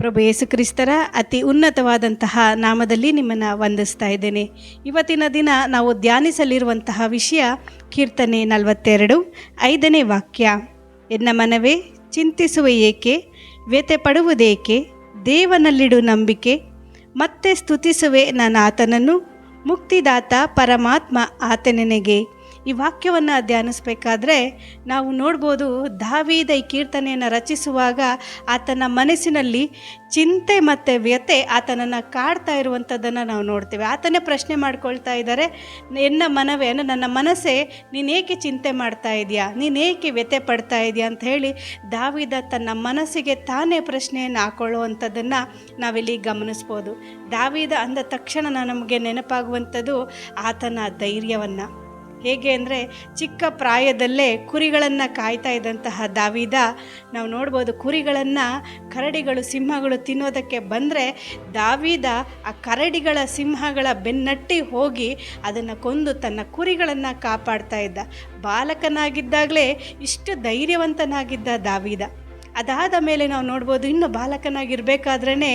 ಪ್ರಭು ಯೇಸು ಕ್ರಿಸ್ತರ ಅತಿ ಉನ್ನತವಾದಂತಹ ನಾಮದಲ್ಲಿ ನಿಮ್ಮನ್ನು ವಂದಿಸ್ತಾ ಇದ್ದೇನೆ. ಇವತ್ತಿನ ದಿನ ನಾವು ಧ್ಯಾನಿಸಲಿರುವಂತಹ ವಿಷಯ ಕೀರ್ತನೆ 42 5ನೇ ವಾಕ್ಯ. ಎನ್ನ ಮನವೇ ಚಿಂತಿಸುವ ಏಕೆ, ವ್ಯಥೆ ಪಡುವುದೇಕೆ, ದೇವನಲ್ಲಿಡು ನಂಬಿಕೆ, ಮತ್ತೆ ಸ್ತುತಿಸುವೆ ನಾನು ಆತನನ್ನು, ಮುಕ್ತಿದಾತ ಪರಮಾತ್ಮ ಆತನೆನಗೆ. ಈ ವಾಕ್ಯವನ್ನು ಧ್ಯಾನಿಸಬೇಕಾದ್ರೆ ನಾವು ನೋಡ್ಬೋದು, ದಾವೀದ ಈ ಕೀರ್ತನೆಯನ್ನು ರಚಿಸುವಾಗ ಆತನ ಮನಸ್ಸಿನಲ್ಲಿ ಚಿಂತೆ ಮತ್ತು ವ್ಯಥೆ ಆತನನ್ನು ಕಾಡ್ತಾ ಇರುವಂಥದ್ದನ್ನು ನಾವು ನೋಡ್ತೇವೆ. ಆತನೇ ಪ್ರಶ್ನೆ ಮಾಡ್ಕೊಳ್ತಾ ಇದ್ದಾರೆ, ಎನ್ನ ಮನವೇ, ನನ್ನ ಮನಸ್ಸೇ ನೀನೇಕೆ ಚಿಂತೆ ಮಾಡ್ತಾ ಇದೆಯಾ, ನೀನೇಕೆ ವ್ಯಥೆ ಪಡ್ತಾ ಇದೆಯಾ ಅಂತ ಹೇಳಿ ದಾವೀದ ತನ್ನ ಮನಸ್ಸಿಗೆ ತಾನೇ ಪ್ರಶ್ನೆಯನ್ನು ಹಾಕೊಳ್ಳುವಂಥದ್ದನ್ನು ನಾವಿಲ್ಲಿ ಗಮನಿಸ್ಬೋದು. ದಾವೀದ ಅಂದ ತಕ್ಷಣ ನಮಗೆ ನೆನಪಾಗುವಂಥದ್ದು ಆತನ ಧೈರ್ಯವನ್ನು. ಹೇಗೆ ಅಂದರೆ, ಚಿಕ್ಕ ಪ್ರಾಯದಲ್ಲೇ ಕುರಿಗಳನ್ನು ಕಾಯ್ತಾ ಇದ್ದಂತಹ ದಾವೀದ ನಾವು ನೋಡ್ಬೋದು, ಕುರಿಗಳನ್ನು ಕರಡಿಗಳು ಸಿಂಹಗಳು ತಿನ್ನೋದಕ್ಕೆ ಬಂದರೆ ದಾವೀದ ಆ ಕರಡಿಗಳ ಸಿಂಹಗಳ ಬೆನ್ನಟ್ಟಿ ಹೋಗಿ ಅದನ್ನು ಕೊಂದು ತನ್ನ ಕುರಿಗಳನ್ನು ಕಾಪಾಡ್ತಾ ಇದ್ದ. ಬಾಲಕನಾಗಿದ್ದಾಗಲೇ ಇಷ್ಟು ಧೈರ್ಯವಂತನಾಗಿದ್ದ ದಾವೀದ. ಅದಾದ ಮೇಲೆ ನಾವು ನೋಡ್ಬೋದು, ಇನ್ನು ಬಾಲಕನಾಗಿರಬೇಕಾದ್ರೇ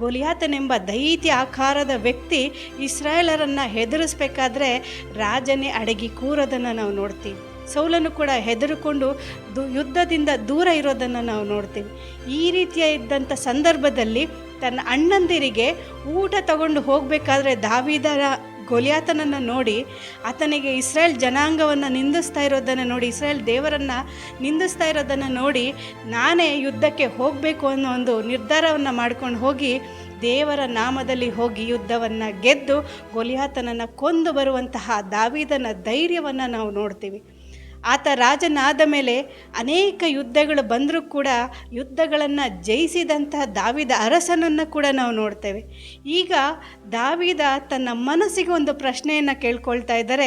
ಗೊಲಿಯಾತನೆಂಬ ದೈತ್ಯ ಆಕಾರದ ವ್ಯಕ್ತಿ ಇಸ್ರಾಯೇಲರನ್ನು ಹೆದರಿಸ್ಬೇಕಾದ್ರೆ ರಾಜನೇ ಅಡಗಿ ಕೂರೋದನ್ನು ನಾವು ನೋಡ್ತೀವಿ. ಸೌಲನು ಕೂಡ ಹೆದರಿಕೊಂಡು ಯುದ್ಧದಿಂದ ದೂರ ಇರೋದನ್ನು ನಾವು ನೋಡ್ತೀವಿ. ಈ ರೀತಿಯ ಇದ್ದಂಥ ಸಂದರ್ಭದಲ್ಲಿ ತನ್ನ ಅಣ್ಣಂದಿರಿಗೆ ಊಟ ತಗೊಂಡು ಹೋಗಬೇಕಾದ್ರೆ ದಾವೀದರ ಗೊಲಿಯಾತನನ್ನು ನೋಡಿ, ಆತನಿಗೆ ಇಸ್ರಾಯೇಲ್ ಜನಾಂಗವನ್ನು ನಿಂದಿಸ್ತಾ ಇರೋದನ್ನು ನೋಡಿ, ಇಸ್ರಾಯೇಲ್ ದೇವರನ್ನು ನಿಂದಿಸ್ತಾ ಇರೋದನ್ನು ನೋಡಿ, ನಾನೇ ಯುದ್ಧಕ್ಕೆ ಹೋಗಬೇಕು ಅನ್ನೋ ಒಂದು ನಿರ್ಧಾರವನ್ನು ಮಾಡ್ಕೊಂಡು ಹೋಗಿ ದೇವರ ನಾಮದಲ್ಲಿ ಹೋಗಿ ಯುದ್ಧವನ್ನು ಗೆದ್ದು ಗೊಲಿಯಾತನನ್ನು ಕೊಂದು ಬರುವಂತಹ ದಾವೀದನ ಧೈರ್ಯವನ್ನು ನಾವು ನೋಡ್ತೀವಿ. ಆತ ರಾಜನಾದ ಮೇಲೆ ಅನೇಕ ಯುದ್ಧಗಳು ಬಂದರೂ ಕೂಡ ಯುದ್ಧಗಳನ್ನು ಜಯಿಸಿದಂತಹ ದಾವೀದ ಅರಸನನ್ನು ಕೂಡ ನಾವು ನೋಡ್ತೇವೆ. ಈಗ ದಾವೀದ ತನ್ನ ಮನಸ್ಸಿಗೆ ಒಂದು ಪ್ರಶ್ನೆಯನ್ನು ಕೇಳ್ಕೊಳ್ತಾ ಇದ್ದಾರೆ,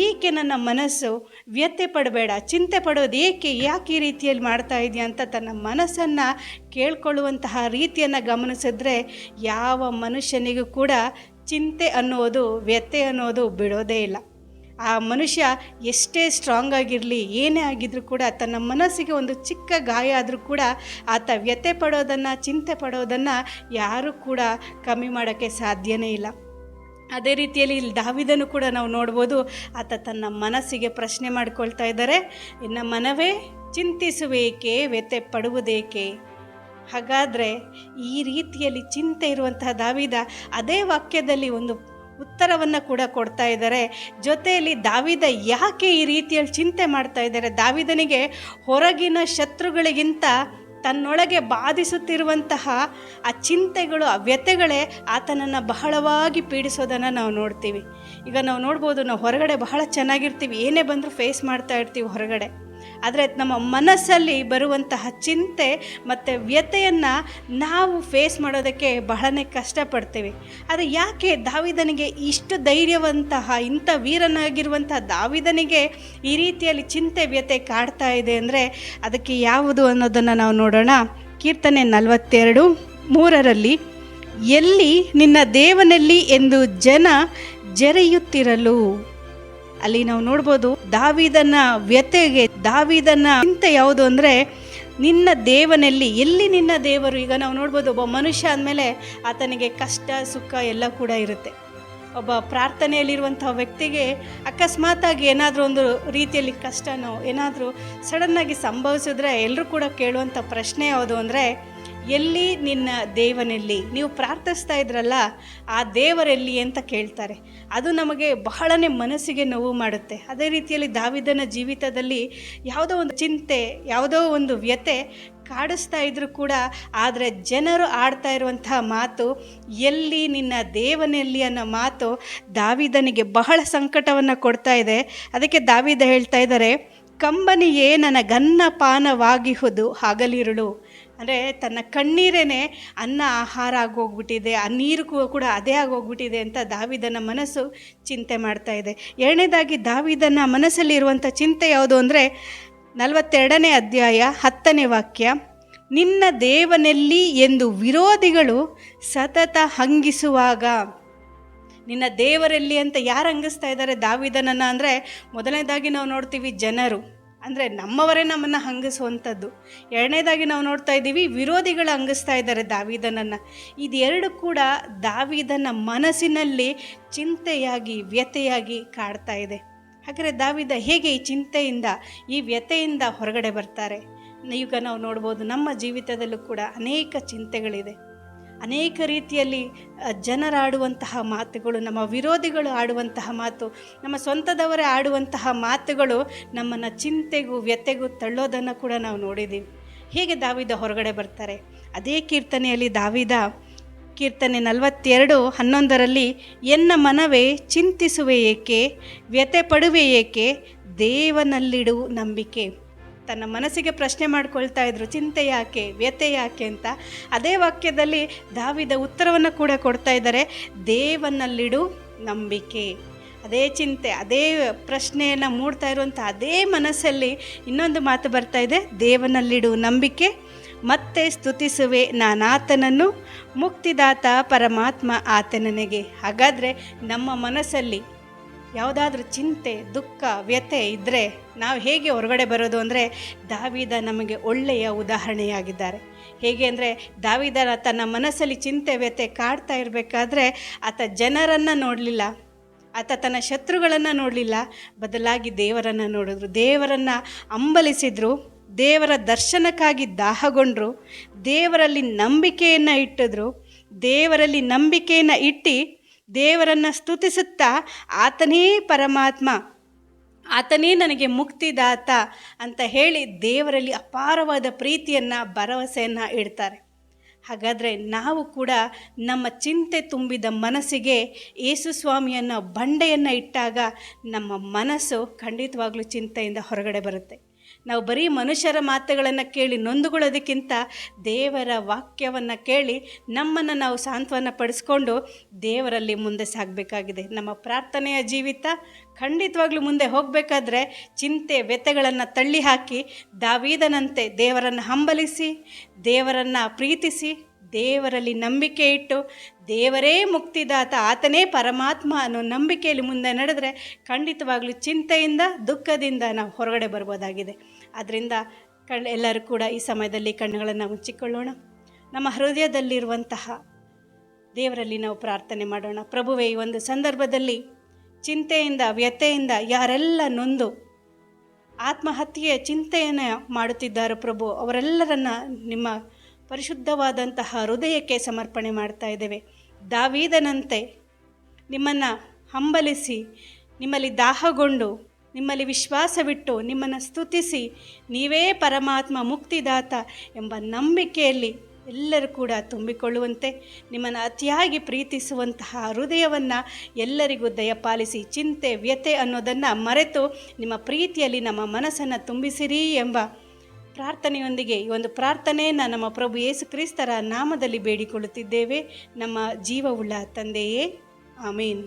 ಏಕೆ ನನ್ನ ಮನಸ್ಸು ವ್ಯಥೆ ಪಡಬೇಡ, ಚಿಂತೆ ಪಡೋದು ಯಾಕೆ ಈ ರೀತಿಯಲ್ಲಿ ಮಾಡ್ತಾ ಇದೆಯಾ ಅಂತ ತನ್ನ ಮನಸ್ಸನ್ನು ಕೇಳ್ಕೊಳ್ಳುವಂತಹ ರೀತಿಯನ್ನು ಗಮನಿಸಿದ್ರೆ ಯಾವ ಮನುಷ್ಯನಿಗೂ ಕೂಡ ಚಿಂತೆ ಅನ್ನೋದು, ವ್ಯಥೆ ಅನ್ನೋದು ಬಿಡೋದೇ ಇಲ್ಲ. ಆ ಮನುಷ್ಯ ಎಷ್ಟೇ ಸ್ಟ್ರಾಂಗ್ ಆಗಿರಲಿ, ಏನೇ ಆಗಿದ್ರೂ ಕೂಡ ತನ್ನ ಮನಸ್ಸಿಗೆ ಒಂದು ಚಿಕ್ಕ ಗಾಯ ಆದರೂ ಕೂಡ ಆತ ವ್ಯಥೆ ಪಡೋದನ್ನು, ಚಿಂತೆ ಪಡೋದನ್ನು ಯಾರೂ ಕೂಡ ಕಮ್ಮಿ ಮಾಡೋಕ್ಕೆ ಸಾಧ್ಯನೇ ಇಲ್ಲ. ಅದೇ ರೀತಿಯಲ್ಲಿ ಇಲ್ಲಿ ದಾವೀದನು ಕೂಡ ನಾವು ನೋಡ್ಬೋದು, ಆತ ತನ್ನ ಮನಸ್ಸಿಗೆ ಪ್ರಶ್ನೆ ಮಾಡ್ಕೊಳ್ತಾ ಇದ್ದಾರೆ, ಎನ್ನ ಮನವೇ ಚಿಂತಿಸುವೇಕೆ, ವ್ಯಥೆ ಪಡುವುದೇಕೆ. ಹಾಗಾದರೆ ಈ ರೀತಿಯಲ್ಲಿ ಚಿಂತೆ ಇರುವಂತಹ ದಾವೀದ ಅದೇ ವಾಕ್ಯದಲ್ಲಿ ಒಂದು ಉತ್ತರವನ್ನು ಕೂಡ ಕೊಡ್ತಾ ಇದ್ದಾರೆ. ಜೊತೆಯಲ್ಲಿ ದಾವೀದ ಯಾಕೆ ಈ ರೀತಿಯಲ್ಲಿ ಚಿಂತೆ ಮಾಡ್ತಾ ಇದ್ದಾರೆ, ದಾವೀದನಿಗೆ ಹೊರಗಿನ ಶತ್ರುಗಳಿಗಿಂತ ತನ್ನೊಳಗೆ ಬಾಧಿಸುತ್ತಿರುವಂತಹ ಆ ಚಿಂತೆಗಳು, ಆ ವ್ಯಥೆಗಳೇ ಆತನನ್ನು ಬಹಳವಾಗಿ ಪೀಡಿಸೋದನ್ನು ನಾವು ನೋಡ್ತೀವಿ. ಈಗ ನಾವು ನೋಡ್ಬೋದು, ನಾವು ಹೊರಗಡೆ ಬಹಳ ಚೆನ್ನಾಗಿರ್ತೀವಿ, ಏನೇ ಬಂದರೂ ಫೇಸ್ ಮಾಡ್ತಾ ಇರ್ತೀವಿ ಹೊರಗಡೆ. ಆದರೆ ನಮ್ಮ ಮನಸ್ಸಲ್ಲಿ ಬರುವಂತಹ ಚಿಂತೆ ಮತ್ತು ವ್ಯಥೆಯನ್ನು ನಾವು ಫೇಸ್ ಮಾಡೋದಕ್ಕೆ ಬಹಳನೇ ಕಷ್ಟಪಡ್ತೀವಿ. ಆದರೆ ಯಾಕೆ ದಾವೀದನಿಗೆ ಇಷ್ಟು ಧೈರ್ಯವಂತಹ, ಇಂಥ ವೀರನಾಗಿರುವಂತಹ ದಾವೀದನಿಗೆ ಈ ರೀತಿಯಲ್ಲಿ ಚಿಂತೆ ವ್ಯಥೆ ಕಾಡ್ತಾ ಇದೆ ಅಂದರೆ ಅದಕ್ಕೆ ಯಾವುದು ಅನ್ನೋದನ್ನು ನಾವು ನೋಡೋಣ. ಕೀರ್ತನೆ 42:3 ಎಲ್ಲಿ ನಿನ್ನ ದೇವನಲ್ಲಿ ಎಂದು ಜನ ಜರೆಯುತ್ತಿರಲು. ಅಲ್ಲಿ ನಾವು ನೋಡ್ಬೋದು, ದಾವೀದನ ವ್ಯಥೆಗೆ, ದಾವೀದನ ಚಿಂತೆ ಯಾವುದು ಅಂದರೆ ನಿನ್ನ ದೇವನಲ್ಲಿ. ಎಲ್ಲಿ ನಿನ್ನ ದೇವರು. ಈಗ ನಾವು ನೋಡ್ಬೋದು, ಒಬ್ಬ ಮನುಷ್ಯ ಅಂದಮೇಲೆ ಆತನಿಗೆ ಕಷ್ಟ ಸುಖ ಎಲ್ಲ ಕೂಡ ಇರುತ್ತೆ. ಒಬ್ಬ ಪ್ರಾರ್ಥನೆಯಲ್ಲಿರುವಂಥ ವ್ಯಕ್ತಿಗೆ ಅಕಸ್ಮಾತಾಗಿ ಏನಾದರೂ ಒಂದು ರೀತಿಯಲ್ಲಿ ಕಷ್ಟನೋ ಏನಾದರೂ ಸಡನ್ನಾಗಿ ಸಂಭವಿಸಿದ್ರೆ ಎಲ್ಲರೂ ಕೂಡ ಕೇಳುವಂಥ ಪ್ರಶ್ನೆ ಯಾವುದು ಅಂದರೆ, ಎಲ್ಲಿ ನಿನ್ನ ದೇವನಲ್ಲಿ. ನೀವು ಪ್ರಾರ್ಥಿಸ್ತಾ ಇದ್ರಲ್ಲ, ಆ ದೇವರೆಲ್ಲಿ ಅಂತ ಕೇಳ್ತಾರೆ. ಅದು ನಮಗೆ ಬಹಳನೇ ಮನಸ್ಸಿಗೆ ನೋವು ಮಾಡುತ್ತೆ. ಅದೇ ರೀತಿಯಲ್ಲಿ ದಾವೀದನ ಜೀವಿತದಲ್ಲಿ ಯಾವುದೋ ಒಂದು ಚಿಂತೆ, ಯಾವುದೋ ಒಂದು ವ್ಯಥೆ ಕಾಡಿಸ್ತಾ ಇದ್ರೂ ಕೂಡ, ಆದರೆ ಜನರು ಆಡ್ತಾ ಇರುವಂತಹ ಮಾತು ಎಲ್ಲಿ ನಿನ್ನ ದೇವನಲ್ಲಿ ಅನ್ನೋ ಮಾತು ದಾವೀದನಿಗೆ ಬಹಳ ಸಂಕಟವನ್ನು ಕೊಡ್ತಾ ಇದೆ. ಅದಕ್ಕೆ ದಾವೀದ ಹೇಳ್ತಾ ಇದ್ದಾರೆ, ಕಂಬನಿಯೇ ನನಗನ್ನಪಾನವಾಗಿಹುದು ಹಗಲಿರುಳು. ಅಂದರೆ ತನ್ನ ಕಣ್ಣೀರೇನೆ ಅನ್ನ ಆಹಾರ ಆಗೋಗ್ಬಿಟ್ಟಿದೆ, ಆ ನೀರು ಕೂಡ ಅದೇ ಆಗೋಗ್ಬಿಟ್ಟಿದೆ ಅಂತ ದಾವೀದನ ಮನಸ್ಸು ಚಿಂತೆ ಮಾಡ್ತಾ ಇದೆ. ಎರಡನೇದಾಗಿ ದಾವೀದನ ಮನಸ್ಸಲ್ಲಿರುವಂಥ ಚಿಂತೆ ಯಾವುದು ಅಂದರೆ 42ನೇ ಅಧ್ಯಾಯ 10ನೇ ವಾಕ್ಯ, ನಿನ್ನ ದೇವನಲ್ಲಿ ಎಂದು ವಿರೋಧಿಗಳು ಸತತ ಹಂಗಿಸುವಾಗ. ನಿನ್ನ ದೇವರಲ್ಲಿ ಅಂತ ಯಾರು ಹಂಗಿಸ್ತಾ ಇದ್ದಾರೆ ದಾವೀದನನ್ನು ಅಂದರೆ, ಮೊದಲನೇದಾಗಿ ನಾವು ನೋಡ್ತೀವಿ ಜನರು. ಅಂದರೆ ನಮ್ಮವರೇ ನಮ್ಮನ್ನು ಹಂಗಿಸುವಂಥದ್ದು. ಎರಡನೇದಾಗಿ ನಾವು ನೋಡ್ತಾ ಇದ್ದೀವಿ, ವಿರೋಧಿಗಳು ಹಂಗಿಸ್ತಾ ಇದ್ದಾರೆ ದಾವೀದನನ್ನು. ಇದೆರಡು ಕೂಡ ದಾವೀದನ ಮನಸ್ಸಿನಲ್ಲಿ ಚಿಂತೆಯಾಗಿ ವ್ಯಥೆಯಾಗಿ ಕಾಡ್ತಾ ಇದೆ. ಹಾಗಾದರೆ ದಾವೀದ ಹೇಗೆ ಈ ಚಿಂತೆಯಿಂದ ಈ ವ್ಯಥೆಯಿಂದ ಹೊರಗಡೆ ಬರ್ತಾರೆ? ಈಗ ನಾವು ನೋಡ್ಬೋದು, ನಮ್ಮ ಜೀವಿತದಲ್ಲೂ ಕೂಡ ಅನೇಕ ಚಿಂತೆಗಳಿದೆ. ಅನೇಕ ರೀತಿಯಲ್ಲಿ ಜನರಾಡುವಂತಹ ಮಾತುಗಳು, ನಮ್ಮ ವಿರೋಧಿಗಳು ಆಡುವಂತಹ ಮಾತು, ನಮ್ಮ ಸ್ವಂತದವರೇ ಆಡುವಂತಹ ಮಾತುಗಳು ನಮ್ಮನ್ನು ಚಿಂತೆಗೂ ವ್ಯಥೆಗೂ ತಳ್ಳೋದನ್ನು ಕೂಡ ನಾವು ನೋಡಿದ್ದೀವಿ. ಹೇಗೆ ದಾವೀದ ಹೊರಗಡೆ ಬರ್ತಾರೆ? ಅದೇ ಕೀರ್ತನೆಯಲ್ಲಿ ದಾವೀದ ಕೀರ್ತನೆ 42:11 ಎನ್ನ ಮನವೇ ಚಿಂತಿಸುವೆ ಏಕೆ, ವ್ಯಥೆ ಪಡುವೆ ಏಕೆ, ದೇವನಲ್ಲಿಡು ನಂಬಿಕೆ. ತನ್ನ ಮನಸ್ಸಿಗೆ ಪ್ರಶ್ನೆ ಮಾಡ್ಕೊಳ್ತಾ ಇದ್ರು, ಚಿಂತೆ ಯಾಕೆ, ವ್ಯಥೆ ಯಾಕೆ ಅಂತ. ಅದೇ ವಾಕ್ಯದಲ್ಲಿ ದಾವೀದ ಉತ್ತರವನ್ನು ಕೂಡ ಕೊಡ್ತಾ ಇದ್ದಾರೆ, ದೇವನಲ್ಲಿಡು ನಂಬಿಕೆ. ಅದೇ ಚಿಂತೆ, ಅದೇ ಪ್ರಶ್ನೆಯನ್ನು ಮೂಡ್ತಾ ಇರುವಂಥ ಅದೇ ಮನಸ್ಸಲ್ಲಿ ಇನ್ನೊಂದು ಮಾತು ಬರ್ತಾ ಇದೆ, ದೇವನಲ್ಲಿಡು ನಂಬಿಕೆ, ಮತ್ತೆ ಸ್ತುತಿಸುವೆ ನಾನಾತನನ್ನು, ಮುಕ್ತಿದಾತ ಪರಮಾತ್ಮ ಆತ ನನಗೆ. ಹಾಗಾದರೆ ನಮ್ಮ ಮನಸ್ಸಲ್ಲಿ ಯಾವುದಾದ್ರೂ ಚಿಂತೆ, ದುಃಖ, ವ್ಯಥೆ ಇದ್ದರೆ ನಾವು ಹೇಗೆ ಹೊರಗಡೆ ಬರೋದು ಅಂದರೆ, ದಾವೀದ ನಮಗೆ ಒಳ್ಳೆಯ ಉದಾಹರಣೆಯಾಗಿದ್ದಾರೆ. ಹೇಗೆ ಅಂದರೆ, ದಾವೀದ ತನ್ನ ಮನಸ್ಸಲ್ಲಿ ಚಿಂತೆ ವ್ಯಥೆ ಕಾಡ್ತಾ ಇರಬೇಕಾದ್ರೆ ಆತ ಜನರನ್ನು ನೋಡಲಿಲ್ಲ, ಆತ ತನ್ನ ಶತ್ರುಗಳನ್ನು ನೋಡಲಿಲ್ಲ, ಬದಲಾಗಿ ದೇವರನ್ನು ನೋಡಿದ್ರು, ದೇವರನ್ನು ಹಂಬಲಿಸಿದ್ರು, ದೇವರ ದರ್ಶನಕ್ಕಾಗಿ ದಾಹಗೊಂಡ್ರು, ದೇವರಲ್ಲಿ ನಂಬಿಕೆಯನ್ನು ಇಟ್ಟಿದ್ರು. ದೇವರಲ್ಲಿ ನಂಬಿಕೆಯನ್ನು ಇಟ್ಟು ದೇವರನ್ನು ಸ್ತುತಿಸುತ್ತಾ ಆತನೇ ಪರಮಾತ್ಮ, ಆತನೇ ನನಗೆ ಮುಕ್ತಿದಾತ ಅಂತ ಹೇಳಿ ದೇವರಲ್ಲಿ ಅಪಾರವಾದ ಪ್ರೀತಿಯನ್ನು, ಭರವಸೆಯನ್ನು ಇಡ್ತಾರೆ. ಹಾಗಾದರೆ ನಾವು ಕೂಡ ನಮ್ಮ ಚಿಂತೆ ತುಂಬಿದ ಮನಸ್ಸಿಗೆ ಯೇಸು ಸ್ವಾಮಿಯನ್ನು ಬಂಡೆಯನ್ನು ಇಟ್ಟಾಗ ನಮ್ಮ ಮನಸ್ಸು ಖಂಡಿತವಾಗ್ಲೂ ಚಿಂತೆಯಿಂದ ಹೊರಗಡೆ ಬರುತ್ತೆ. ನಾವು ಬರೀ ಮನುಷ್ಯರ ಮಾತುಗಳನ್ನು ಕೇಳಿ ನೊಂದುಕೊಳ್ಳೋದಕ್ಕಿಂತ ದೇವರ ವಾಕ್ಯವನ್ನು ಕೇಳಿ ನಮ್ಮನ್ನು ನಾವು ಸಾಂತ್ವನ ಪಡಿಸ್ಕೊಂಡು ದೇವರಲ್ಲಿ ಮುಂದೆ ಸಾಗಬೇಕಾಗಿದೆ. ನಮ್ಮ ಪ್ರಾರ್ಥನೆಯ ಜೀವಿತ ಖಂಡಿತವಾಗ್ಲೂ ಮುಂದೆ ಹೋಗಬೇಕಾದ್ರೆ ಚಿಂತೆ ವ್ಯಥೆಗಳನ್ನು ತಳ್ಳಿ ಹಾಕಿ ದಾವೀದನಂತೆ ದೇವರನ್ನು ಹಂಬಲಿಸಿ, ದೇವರನ್ನು ಪ್ರೀತಿಸಿ, ದೇವರಲ್ಲಿ ನಂಬಿಕೆ ಇಟ್ಟು, ದೇವರೇ ಮುಕ್ತಿದಾತ, ಆತನೇ ಪರಮಾತ್ಮ ಅನ್ನೋ ನಂಬಿಕೆಯಲ್ಲಿ ಮುಂದೆ ನಡೆದರೆ ಖಂಡಿತವಾಗ್ಲೂ ಚಿಂತೆಯಿಂದ, ದುಃಖದಿಂದ ನಾವು ಹೊರಗಡೆ ಬರ್ಬೋದಾಗಿದೆ. ಆದ್ದರಿಂದ ಎಲ್ಲರೂ ಕೂಡ ಈ ಸಮಯದಲ್ಲಿ ಕಣ್ಣುಗಳನ್ನು ಮುಚ್ಚಿಕೊಳ್ಳೋಣ. ನಮ್ಮ ಹೃದಯದಲ್ಲಿರುವಂತಹ ದೇವರಲ್ಲಿ ನಾವು ಪ್ರಾರ್ಥನೆ ಮಾಡೋಣ. ಪ್ರಭುವೇ, ಈ ಒಂದು ಸಂದರ್ಭದಲ್ಲಿ ಚಿಂತೆಯಿಂದ ವ್ಯಥೆಯಿಂದ ಯಾರೆಲ್ಲ ನೊಂದು ಆತ್ಮಹತ್ಯೆಯ ಚಿಂತೆಯನ್ನು ಮಾಡುತ್ತಿದ್ದಾರೋ ಪ್ರಭು, ಅವರೆಲ್ಲರನ್ನ ನಿಮ್ಮ ಪರಿಶುದ್ಧವಾದಂತಹ ಹೃದಯಕ್ಕೆ ಸಮರ್ಪಣೆ ಮಾಡ್ತಾ ಇದ್ದೇವೆ. ದಾವೀದನಂತೆ ನಿಮ್ಮನ್ನು ಹಂಬಲಿಸಿ, ನಿಮ್ಮಲ್ಲಿ ದಾಹಗೊಂಡು, ನಿಮ್ಮಲ್ಲಿ ವಿಶ್ವಾಸವಿಟ್ಟು, ನಿಮ್ಮನ್ನು ಸ್ತುತಿಸಿ, ನೀವೇ ಪರಮಾತ್ಮ ಮುಕ್ತಿದಾತ ಎಂಬ ನಂಬಿಕೆಯಲ್ಲಿ ಎಲ್ಲರೂ ಕೂಡ ತುಂಬಿಕೊಳ್ಳುವಂತೆ ನಿಮ್ಮನ್ನು ಅತಿಯಾಗಿ ಪ್ರೀತಿಸುವಂತಹ ಹೃದಯವನ್ನು ಎಲ್ಲರಿಗೂ ದಯಪಾಲಿಸಿ, ಚಿಂತೆ ವ್ಯಥೆ ಅನ್ನೋದನ್ನು ಮರೆತು ನಿಮ್ಮ ಪ್ರೀತಿಯಲ್ಲಿ ನಮ್ಮ ಮನಸ್ಸನ್ನು ತುಂಬಿಸಿರಿ ಎಂಬ ಪ್ರಾರ್ಥನೆಯೊಂದಿಗೆ ಈ ಒಂದು ಪ್ರಾರ್ಥನೆಯನ್ನು ನಮ್ಮ ಪ್ರಭು ಯೇಸು ಕ್ರಿಸ್ತರ ನಾಮದಲ್ಲಿ ಬೇಡಿಕೊಳ್ಳುತ್ತಿದ್ದೇವೆ, ನಮ್ಮ ಜೀವವುಳ್ಳ ತಂದೆಯೇ, ಆಮೇನ್.